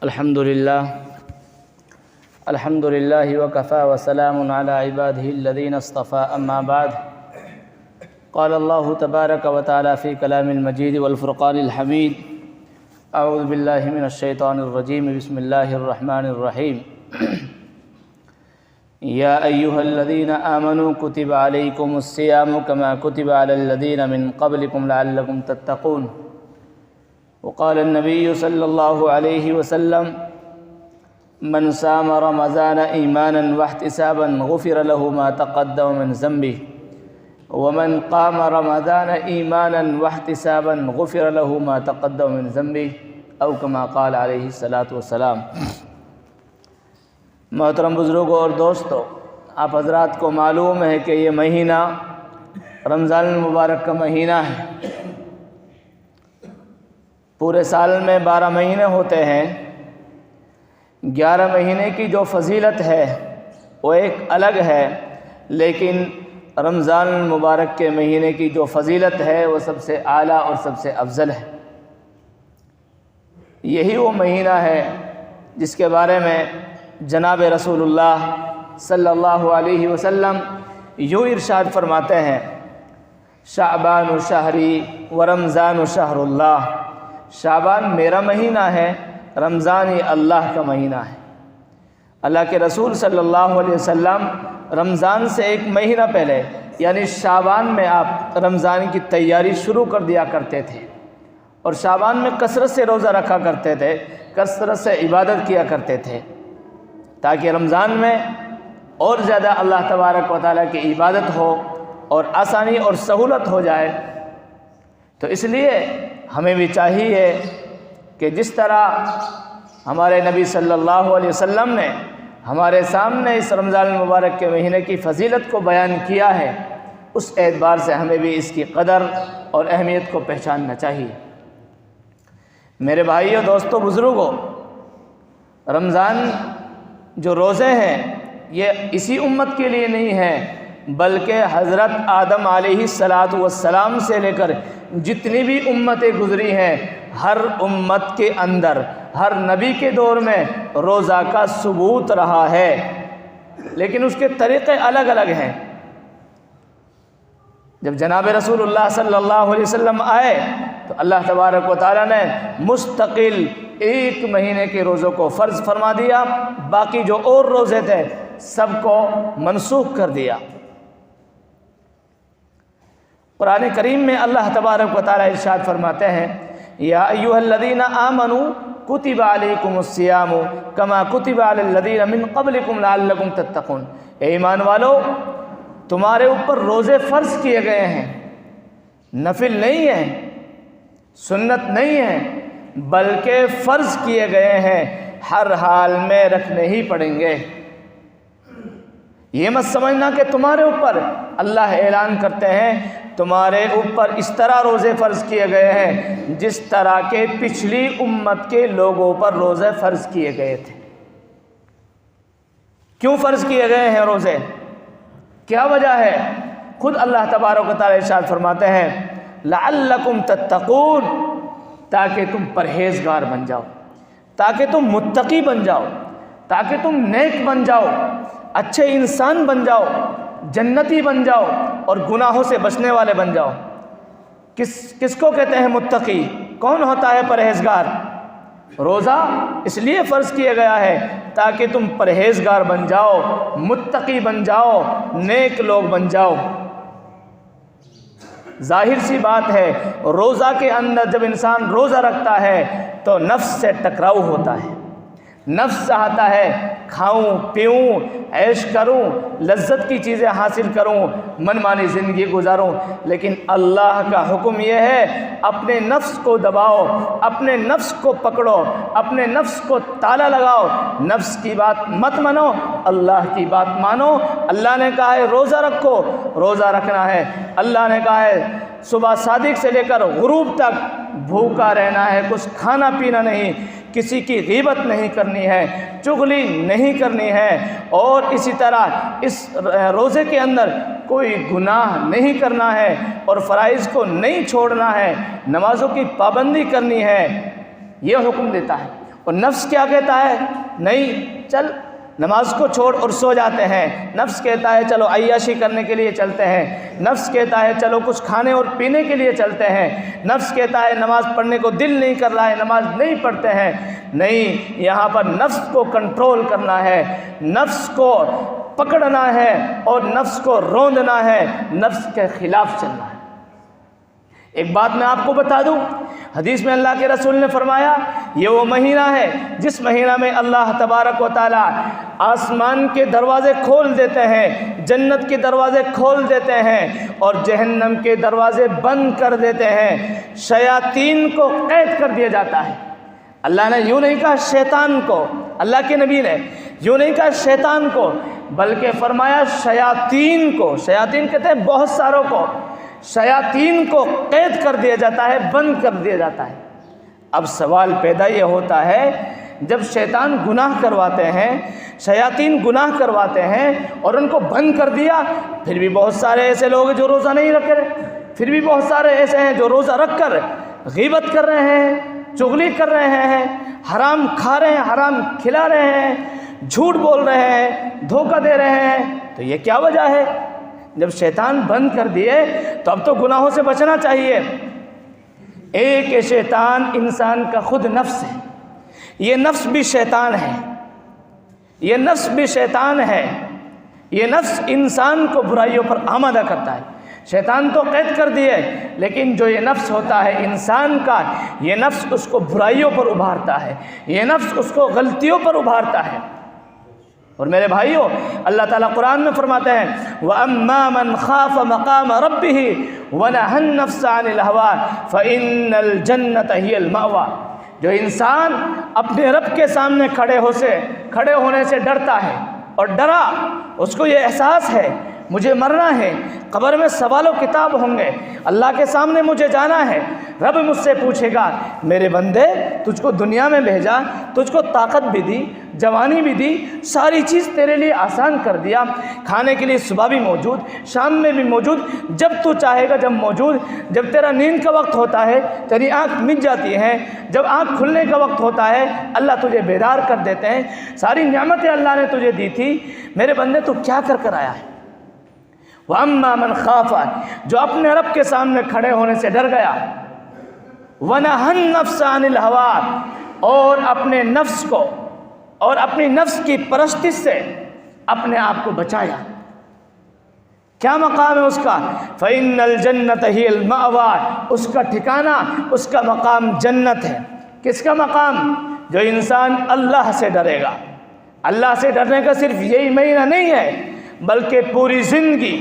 الحمد لله وكفى وسلام على عباده الذين اصطفى أما بعد قال الله تبارك وتعالى في كلام المجيد والفرقان الحميد أعوذ بالله من الشيطان الرجيم بسم الله الرحمن الرحيم يا أيها الذين آمنوا كتب عليكم الصيام كما كتب على الذين من قبلكم لعلكم تتقون وقال النبي صلى الله عليه وسلم من صام رمضان إيمانا واحتسابا غفر له ما تقدم من ذنبه ومن قام رمضان إيمانا واحتسابا غفر له ما تقدم من ذنبه أو كما قال عليه الصلاة والسلام۔ محترم بزرگوں اور دوستو، آپ حضرات کو معلوم ہے کہ یہ مہینہ رمضان المبارک کا مہینہ ہے۔ پورے سال میں 12 مہینے ہوتے ہیں، 11 مہینے کی جو فضیلت ہے وہ ایک الگ ہے، لیکن رمضان المبارک کے مہینے کی جو فضیلت ہے وہ سب سے اعلیٰ اور سب سے افضل ہے۔ یہی وہ مہینہ ہے جس کے بارے میں جناب رسول اللہ صلی اللہ علیہ وسلم یوں ارشاد فرماتے ہیں: شعبان شہری و رمضان شہر اللہ۔ شعبان میرا مہینہ ہے، رمضان اللہ کا مہینہ ہے۔ اللہ کے رسول صلی اللہ علیہ وسلم رمضان سے ایک مہینہ پہلے یعنی شعبان میں آپ رمضان کی تیاری شروع کر دیا کرتے تھے، اور شعبان میں کثرت سے روزہ رکھا کرتے تھے، کثرت سے عبادت کیا کرتے تھے، تاکہ رمضان میں اور زیادہ اللہ تبارک و تعالیٰ کی عبادت ہو اور آسانی اور سہولت ہو جائے۔ تو اس لیے ہمیں بھی چاہیے کہ جس طرح ہمارے نبی صلی اللہ علیہ وسلم نے ہمارے سامنے اس رمضان المبارک کے مہینے کی فضیلت کو بیان کیا ہے، اس اعتبار سے ہمیں بھی اس کی قدر اور اہمیت کو پہچاننا چاہیے۔ میرے بھائیوں، دوستوں، بزرگوں، رمضان جو روزے ہیں یہ اسی امت کے لیے نہیں ہیں، بلکہ حضرت آدم علیہ السلام سے لے کر جتنی بھی امتیں گزری ہیں، ہر امت کے اندر ہر نبی کے دور میں روزہ کا ثبوت رہا ہے، لیکن اس کے طریقے الگ الگ ہیں۔ جب جناب رسول اللہ صلی اللہ علیہ وسلم آئے تو اللہ تبارک و تعالیٰ نے مستقل ایک مہینے کے روزوں کو فرض فرما دیا، باقی جو اور روزے تھے سب کو منسوخ کر دیا۔ قرآن کریم میں اللہ تبارک و تعالیٰ ارشاد فرماتے ہیں: یا ایھا الذین آمنوا کتب علیکم الصیام کما کتب علی الذین من قبلکم لعلکم تتقون۔ اے ایمان والو، تمہارے اوپر روزے فرض کیے گئے ہیں، نفل نہیں ہیں، سنت نہیں ہیں، بلکہ فرض کیے گئے ہیں، ہر حال میں رکھنے ہی پڑیں گے۔ یہ مت سمجھنا کہ تمہارے اوپر، اللہ اعلان کرتے ہیں تمہارے اوپر اس طرح روزے فرض کیے گئے ہیں جس طرح کے پچھلی امت کے لوگوں پر روزے فرض کیے گئے تھے۔ کیوں فرض کیے گئے ہیں روزے؟ کیا وجہ ہے؟ خود اللہ تبارک و تعالیٰ ارشاد فرماتے ہیں: لعلکم تتقون، تاکہ تم پرہیزگار بن جاؤ، تاکہ تم متقی بن جاؤ، تاکہ تم نیک بن جاؤ، اچھے انسان بن جاؤ، جنتی بن جاؤ اور گناہوں سے بچنے والے بن جاؤ۔ کس کو کہتے ہیں متقی؟ کون ہوتا ہے پرہیزگار؟ روزہ اس لیے فرض کیا گیا ہے تاکہ تم پرہیزگار بن جاؤ، متقی بن جاؤ، نیک لوگ بن جاؤ۔ ظاہر سی بات ہے، روزہ کے اندر جب انسان روزہ رکھتا ہے تو نفس سے ٹکراؤ ہوتا ہے، نفس چاہتا ہے کھاؤں پیوں، عیش کروں، لذت کی چیزیں حاصل کروں، من مانی زندگی گزاروں، لیکن اللہ کا حکم یہ ہے اپنے نفس کو دباؤ، اپنے نفس کو پکڑو، اپنے نفس کو تالا لگاؤ، نفس کی بات مت مانو، اللہ کی بات مانو۔ اللہ نے کہا ہے روزہ رکھو، روزہ رکھنا ہے۔ اللہ نے کہا ہے صبح صادق سے لے کر غروب تک بھوکا رہنا ہے، کچھ کھانا پینا نہیں، کسی کی غیبت نہیں کرنی ہے، چغلی نہیں کرنی ہے، اور اسی طرح اس روزے کے اندر کوئی گناہ نہیں کرنا ہے اور فرائض کو نہیں چھوڑنا ہے، نمازوں کی پابندی کرنی ہے، یہ حکم دیتا ہے۔ اور نفس کیا کہتا ہے؟ نہیں، چل نماز کو چھوڑ اور سو جاتے ہیں۔ نفس کہتا ہے چلو عیاشی کرنے کے لیے چلتے ہیں۔ نفس کہتا ہے چلو کچھ کھانے اور پینے کے لیے چلتے ہیں۔ نفس کہتا ہے نماز پڑھنے کو دل نہیں کر رہا ہے، نماز نہیں پڑھتے ہیں۔ نہیں، یہاں پر نفس کو کنٹرول کرنا ہے، نفس کو پکڑنا ہے اور نفس کو روندنا ہے، نفس کے خلاف چلنا ہے۔ ایک بات میں آپ کو بتا دوں، حدیث میں اللہ کے رسول نے فرمایا یہ وہ مہینہ ہے جس مہینہ میں اللہ تبارک و تعالی آسمان کے دروازے کھول دیتے ہیں، جنت کے دروازے کھول دیتے ہیں اور جہنم کے دروازے بند کر دیتے ہیں، شیاطین کو قید کر دیا جاتا ہے۔ اللہ نے یوں نہیں کہا شیطان کو، اللہ کے نبی نے یوں نہیں کہا شیطان کو، بلکہ فرمایا شیاطین کو۔ شیاطین کہتے ہیں بہت ساروں کو، شیاطین کو قید کر دیا جاتا ہے، بند کر دیا جاتا ہے۔ اب سوال پیدا یہ ہوتا ہے جب شیطان گناہ کرواتے ہیں، شیاطین گناہ کرواتے ہیں اور ان کو بند کر دیا، پھر بھی بہت سارے ایسے لوگ جو روزہ نہیں رکھ رہے، پھر بھی بہت سارے ایسے ہیں جو روزہ رکھ کر غیبت کر رہے ہیں، چغلی کر رہے ہیں، حرام کھا رہے ہیں، حرام کھلا رہے ہیں، جھوٹ بول رہے ہیں، دھوکہ دے رہے ہیں۔ تو یہ کیا وجہ ہے؟ جب شیطان بند کر دیے تو اب تو گناہوں سے بچنا چاہیے۔ ایک شیطان انسان کا خود نفس ہے، یہ نفس بھی شیطان ہے، یہ نفس بھی شیطان ہے، یہ نفس انسان کو برائیوں پر آمادہ کرتا ہے۔ شیطان تو قید کر دیے، لیکن جو یہ نفس ہوتا ہے انسان کا، یہ نفس اس کو برائیوں پر ابھارتا ہے، یہ نفس اس کو غلطیوں پر ابھارتا ہے۔ اور میرے بھائیوں، اللہ تعالیٰ قرآن میں فرماتے ہیں وَأَمَّا مَنْ خَافَ مَقَامَ رَبِّهِ وَنَهَى النَّفْسَ عَنِ الْهَوَىٰ فَإِنَّ الْجَنَّةَ هِيَ الْمَأْوَىٰ۔ جو انسان اپنے رب کے سامنے کھڑے ہونے سے ڈرتا ہے اور ڈرا، اس کو یہ احساس ہے مجھے مرنا ہے، قبر میں سوال و کتاب ہوں گے، اللہ کے سامنے مجھے جانا ہے، رب مجھ سے پوچھے گا میرے بندے تجھ کو دنیا میں بھیجا، تجھ کو طاقت بھی دی، جوانی بھی دی، ساری چیز تیرے لیے آسان کر دیا، کھانے کے لیے صبح بھی موجود، شام میں بھی موجود، جب تو چاہے گا جب موجود، جب تیرا نیند کا وقت ہوتا ہے تیری آنکھ مٹ جاتی ہے، جب آنکھ کھلنے کا وقت ہوتا ہے اللہ تجھے بیدار کر دیتے ہیں، ساری نعمتیں اللہ نے تجھے دی تھی، میرے بندے تو کیا کر آیا ہے؟ وَأَمَّا مَنْ خَافَ، جو اپنے رب کے سامنے کھڑے ہونے سے ڈر گیا، وَنَهَى النَّفْسَ عَنِ الْهَوَىٰ، اور اپنے نفس کو اور اپنی نفس کی پرستش سے اپنے آپ کو بچایا، کیا مقام ہے اس کا؟ فَإِنَّ الْجَنَّةَ هِيَ الْمَأْوَىٰ، اس کا ٹھکانہ، اس کا مقام جنت ہے۔ کس کا مقام؟ جو انسان اللہ سے ڈرے گا۔ اللہ سے ڈرنے کا صرف یہی مہینہ نہیں ہے، بلکہ پوری زندگی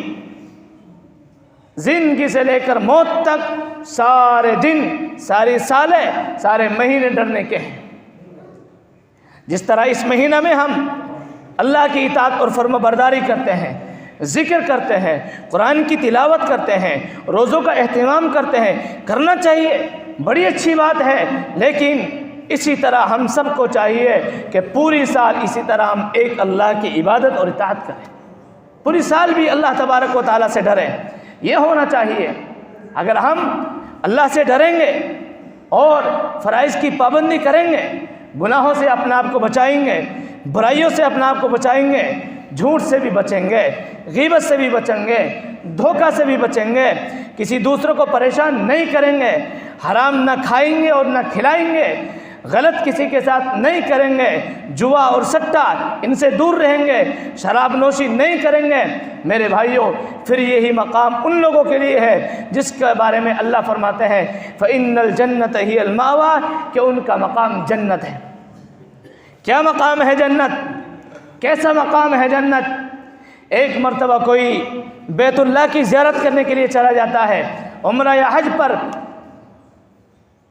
سے لے کر موت تک سارے دن، ساری سالیں، سارے مہینے ڈرنے کے ہیں۔ جس طرح اس مہینہ میں ہم اللہ کی اطاعت اور فرما برداری کرتے ہیں، ذکر کرتے ہیں، قرآن کی تلاوت کرتے ہیں، روزوں کا اہتمام کرتے ہیں، کرنا چاہیے، بڑی اچھی بات ہے، لیکن اسی طرح ہم سب کو چاہیے کہ پوری سال اسی طرح ہم ایک اللہ کی عبادت اور اطاعت کریں، پوری سال بھی اللہ تبارک و تعالیٰ سے ڈریں۔ یہ ہونا چاہیے۔ اگر ہم اللہ سے ڈریں گے اور فرائض کی پابندی کریں گے، گناہوں سے اپنے آپ کو بچائیں گے، برائیوں سے اپنے آپ کو بچائیں گے، جھوٹ سے بھی بچیں گے، غیبت سے بھی بچیں گے، دھوکہ سے بھی بچیں گے، کسی دوسروں کو پریشان نہیں کریں گے، حرام نہ کھائیں گے اور نہ کھلائیں گے، غلط کسی کے ساتھ نہیں کریں گے، جوا اور سٹا ان سے دور رہیں گے، شراب نوشی نہیں کریں گے، میرے بھائیوں پھر یہی مقام ان لوگوں کے لیے ہے جس کے بارے میں اللہ فرماتے ہیں فَإِنَّ الْجَنَّةَ هِيَ الْمَأْوَىٰ، کہ ان کا مقام جنت ہے۔ کیا مقام ہے جنت؟ کیسا مقام ہے جنت؟ ایک مرتبہ کوئی بیت اللہ کی زیارت کرنے کے لیے چلا جاتا ہے عمرہ یا حج پر،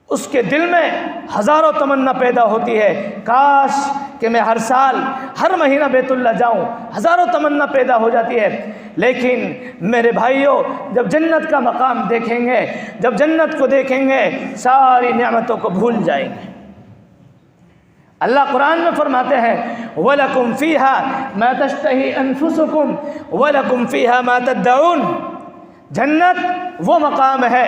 اس کے دل میں ہزاروں تمنا پیدا ہوتی ہے، کاش کہ میں ہر سال ہر مہینہ بیت اللہ جاؤں، ہزاروں تمنا پیدا ہو جاتی ہے، لیکن میرے بھائیوں جب جنت کا مقام دیکھیں گے، جب جنت کو دیکھیں گے ساری نعمتوں کو بھول جائیں گے۔ اللہ قرآن میں فرماتے ہیں وَلَكُمْ فِيهَا مَا تَشْتَهِي أَنفُسُكُمْ وَلَكُمْ فِيهَا مَا تَدَّعُونَ، جنت وہ مقام ہے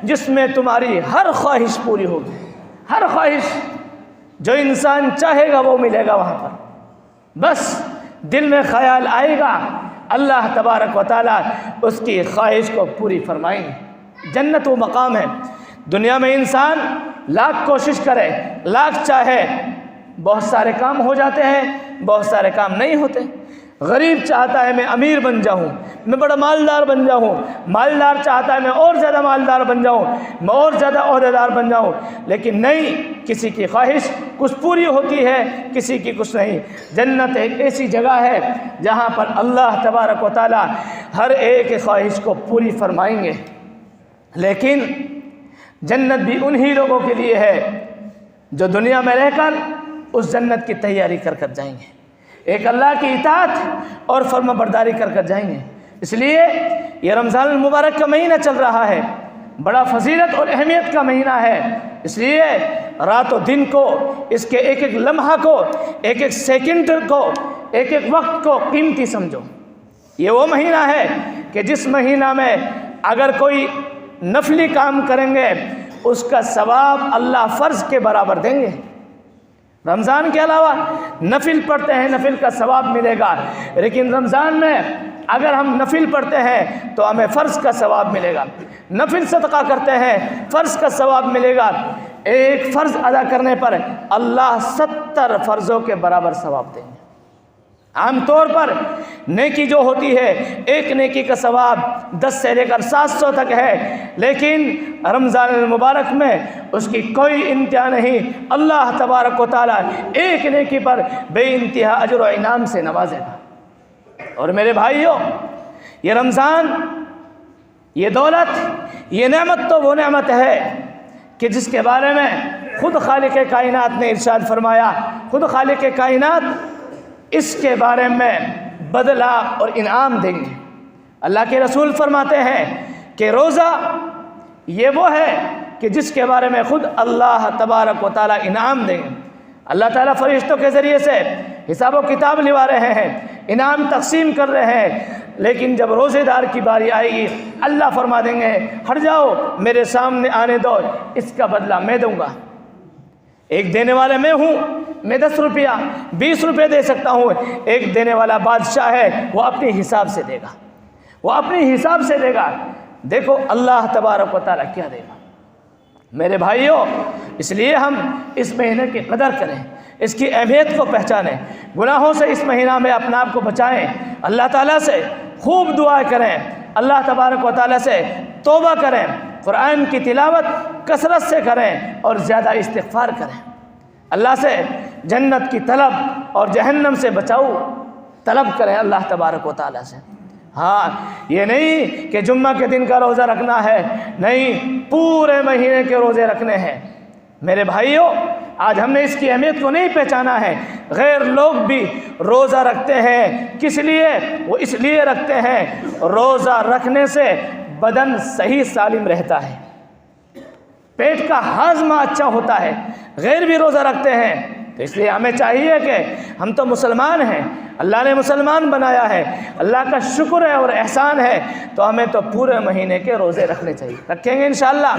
جس میں تمہاری ہر خواہش پوری ہوگی، ہر خواہش، جو انسان چاہے گا وہ ملے گا وہاں پر، بس دل میں خیال آئے گا اللہ تبارک و تعالیٰ اس کی خواہش کو پوری فرمائیں گے۔ جنت وہ مقام ہے، دنیا میں انسان لاکھ کوشش کرے، لاکھ چاہے، بہت سارے کام ہو جاتے ہیں، بہت سارے کام نہیں ہوتے۔ غریب چاہتا ہے میں امیر بن جاؤں، میں بڑا مالدار بن جاؤں، مالدار چاہتا ہے میں اور زیادہ مالدار بن جاؤں، میں اور زیادہ عہدیدار بن جاؤں، لیکن نہیں، کسی کی خواہش کچھ پوری ہوتی ہے، کسی کی کچھ نہیں۔ جنت ایک ایسی جگہ ہے جہاں پر اللہ تبارک و تعالیٰ ہر ایک خواہش کو پوری فرمائیں گے، لیکن جنت بھی انہی لوگوں کے لیے ہے جو دنیا میں رہ کر اس جنت کی تیاری کر کر جائیں گے، ایک اللہ کی اطاعت اور فرما برداری کر کر جائیں گے۔ اس لیے یہ رمضان المبارک کا مہینہ چل رہا ہے، بڑا فضیلت اور اہمیت کا مہینہ ہے، اس لیے رات و دن کو، اس کے ایک ایک لمحہ کو، ایک ایک سیکنڈ کو، ایک ایک وقت کو قیمتی سمجھو۔ یہ وہ مہینہ ہے کہ جس مہینہ میں اگر کوئی نفلی کام کریں گے اس کا ثواب اللہ فرض کے برابر دیں گے۔ رمضان کے علاوہ نفل پڑھتے ہیں، نفل کا ثواب ملے گا، لیکن رمضان میں اگر ہم نفل پڑھتے ہیں تو ہمیں فرض کا ثواب ملے گا، نفل صدقہ کرتے ہیں فرض کا ثواب ملے گا۔ ایک فرض ادا کرنے پر اللہ 70 فرضوں کے برابر ثواب دیں گے۔ عام طور پر نیکی جو ہوتی ہے، ایک نیکی کا ثواب 10 سے لے کر 700 تک ہے، لیکن رمضان المبارک میں اس کی کوئی انتہا نہیں۔ اللہ تبارک و تعالیٰ ایک نیکی پر بے انتہا اجر و انعام سے نوازے گا۔ اور میرے بھائیوں، یہ رمضان، یہ دولت، یہ نعمت تو وہ نعمت ہے کہ جس کے بارے میں خود خالق کائنات نے ارشاد فرمایا، خود خالق کائنات اس کے بارے میں بدلہ اور انعام دیں گے۔ اللہ کے رسول فرماتے ہیں کہ روزہ یہ وہ ہے کہ جس کے بارے میں خود اللہ تبارک و تعالیٰ انعام دیں گے۔ اللہ تعالیٰ فرشتوں کے ذریعے سے حساب و کتاب لوا رہے ہیں، انعام تقسیم کر رہے ہیں، لیکن جب روزے دار کی باری آئے گی اللہ فرما دیں گے ہٹ جاؤ، میرے سامنے آنے دو، اس کا بدلہ میں دوں گا۔ ایک دینے والا میں ہوں، میں 10 روپیہ 20 روپے دے سکتا ہوں، ایک دینے والا بادشاہ ہے، وہ اپنے حساب سے دے گا، وہ اپنے حساب سے دے گا۔ دیکھو اللہ تبارک و تعالیٰ کیا دے گا۔ میرے بھائیوں، اس لیے ہم اس مہینے کی قدر کریں، اس کی اہمیت کو پہچانیں، گناہوں سے اس مہینہ میں اپنا آپ کو بچائیں، اللہ تعالیٰ سے خوب دعائیں کریں، اللہ تبارک و تعالیٰ سے توبہ کریں، قرآن کی تلاوت کثرت سے کریں اور زیادہ استغفار کریں، اللہ سے جنت کی طلب اور جہنم سے بچاؤ طلب کریں اللہ تبارک و تعالیٰ سے۔ ہاں، یہ نہیں کہ جمعہ کے دن کا روزہ رکھنا ہے، نہیں، پورے مہینے کے روزے رکھنے ہیں۔ میرے بھائیوں، آج ہم نے اس کی اہمیت کو نہیں پہچانا ہے۔ غیر لوگ بھی روزہ رکھتے ہیں، کس لیے؟ وہ اس لیے رکھتے ہیں روزہ رکھنے سے بدن صحیح سالم رہتا ہے، پیٹ کا ہاضمہ اچھا ہوتا ہے۔ غیر بھی روزہ رکھتے ہیں، تو اس لیے ہمیں چاہیے کہ ہم تو مسلمان ہیں، اللہ نے مسلمان بنایا ہے، اللہ کا شکر ہے اور احسان ہے، تو ہمیں تو پورے مہینے کے روزے رکھنے چاہیے، رکھیں گے انشاءاللہ۔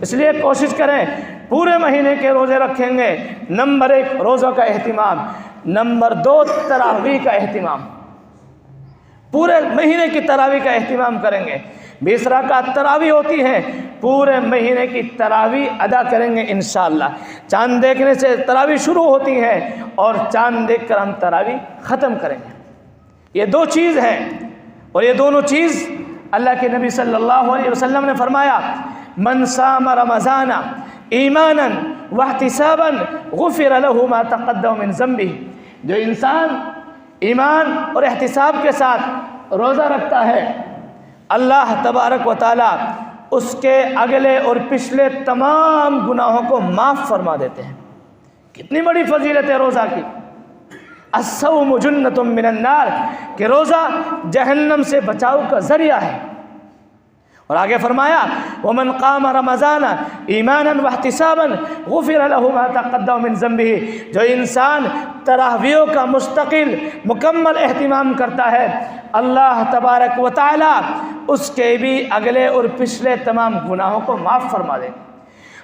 اس لیے کوشش کریں پورے مہینے کے روزے رکھیں گے۔ نمبر 1 روزوں کا اہتمام، نمبر 2 تراویح کا اہتمام، پورے مہینے کی تراویح کا اہتمام کریں گے۔ 20 رکعت تراویح ہوتی ہیں، پورے مہینے کی تراویح ادا کریں گے انشاءاللہ۔ چاند دیکھنے سے تراویح شروع ہوتی ہیں اور چاند دیکھ کر ہم تراویح ختم کریں گے۔ یہ 2 چیز ہیں، اور یہ دونوں چیز اللہ کے نبی صلی اللہ علیہ وسلم نے فرمایا، من صام رمضان ایمانا واحتسابا غفر له ما تقدم من ذنبه، جو انسان ایمان اور احتساب کے ساتھ روزہ رکھتا ہے، اللہ تبارک و تعالیٰ اس کے اگلے اور پچھلے تمام گناہوں کو معاف فرما دیتے ہیں۔ کتنی بڑی فضیلت ہے روزہ کی۔ الصوم جنۃ من النار، کہ روزہ جہنم سے بچاؤ کا ذریعہ ہے۔ اور آگے فرمایا ومن قام رمضان ایمانا واحتسابا غفر له ما تقدم من ذنبه، جو انسان تراویحوں کا مستقل مکمل اہتمام کرتا ہے، اللہ تبارک و تعالی اس کے بھی اگلے اور پچھلے تمام گناہوں کو معاف فرما دے۔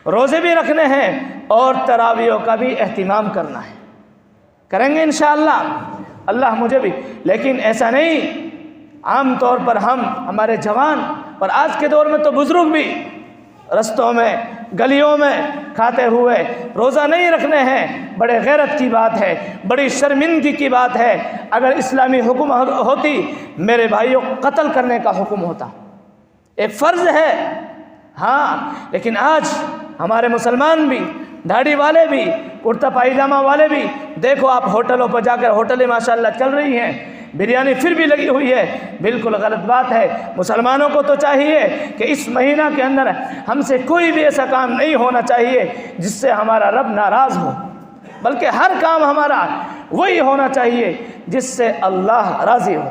روزے بھی رکھنے ہیں اور تراویحوں کا بھی اہتمام کرنا ہے، کریں گے انشاءاللہ اللہ مجھے بھی۔ لیکن ایسا نہیں عام طور پر ہمارے جوان اور آج کے دور میں تو بزرگ بھی رستوں میں گلیوں میں کھاتے ہوئے روزہ نہیں رکھنے ہیں، بڑے غیرت کی بات ہے، بڑی شرمندگی کی بات ہے۔ اگر اسلامی حکم ہوتی میرے بھائیوں قتل کرنے کا حکم ہوتا، ایک فرض ہے ہاں، لیکن آج ہمارے مسلمان بھی، داڑھی والے بھی، کرتا پائجامہ والے بھی، دیکھو آپ ہوٹلوں پر جا کر، ہوٹلیں ماشاءاللہ چل رہی ہیں، بریانی پھر بھی لگی ہوئی ہے، بالکل غلط بات ہے۔ مسلمانوں کو تو چاہیے کہ اس مہینہ کے اندر ہم سے کوئی بھی ایسا کام نہیں ہونا چاہیے جس سے ہمارا رب ناراض ہو، بلکہ ہر کام ہمارا وہی ہونا چاہیے جس سے اللہ راضی ہو۔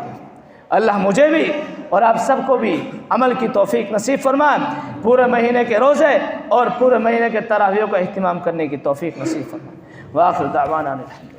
اللہ مجھے بھی اور آپ سب کو بھی عمل کی توفیق نصیب فرمائے، پورے مہینے کے روزے اور پورے مہینے کے تراویحوں کا اہتمام کرنے کی توفیق نصیب فرمائے۔ وآخر دعوانا الحمد للہ۔